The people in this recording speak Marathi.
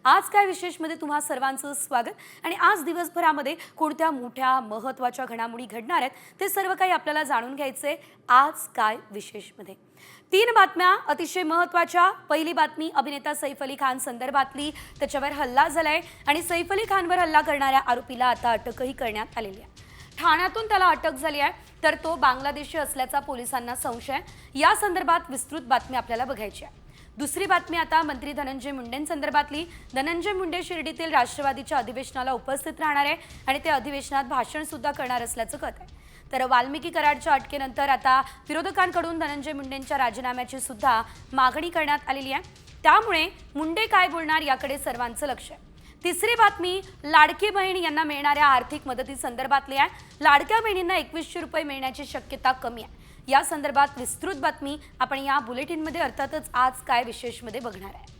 आज काय विशेषमध्ये तुम्हा सर्वांचं स्वागत। आणि आज दिवसभरामध्ये कोणत्या मोठ्या महत्त्वाच्या घडामोडी घडणार आहेत ते सर्व काही आपल्याला जाणून घ्यायचे आज काय विशेषमध्ये। 3 बातम्या अतिशय महत्त्वाच्या। पहिली बातमी अभिनेता सैफ अली खान संदर्भातली, त्याच्यावर हल्ला झालाय आणि सैफ अली खानवर हल्ला करणाऱ्या आरोपीला आता अटकही करण्यात आलेली आहे। ठाण्यातून त्याला अटक झाली आहे, तर तो बांगलादेशी असल्याचा पोलिसांना संशय। या संदर्भात विस्तृत बातमी आपल्याला बघायची आहे। दुसरी बातमी आता मंत्री धनंजय मुंडेंसंदर्भातली। धनंजय मुंडे शिर्डीतील राष्ट्रवादीच्या अधिवेशनाला उपस्थित राहणार आहे आणि ते अधिवेशनात भाषण सुद्धा करणार असल्याचं कळत आहे। तर वाल्मिकी कराडच्या अटकेनंतर आता विरोधकांकडून धनंजय मुंडेंच्या राजीनाम्याची सुद्धा मागणी करण्यात आलेली आहे। त्यामुळे मुंडे काय बोलणार याकडे सर्वांचं लक्ष आहे। तिसरी बातमी लाडकी बहीण यांना मिळणाऱ्या आर्थिक मदतीसंदर्भातली आहे। लाडक्या बहिणींना 2100 रुपये मिळण्याची शक्यता कमी आहे। या संदर्भात विस्तृत बातमी आपण या बुलेटिनमध्ये अर्थातच आज काय विशेषमध्ये बघणार आहे।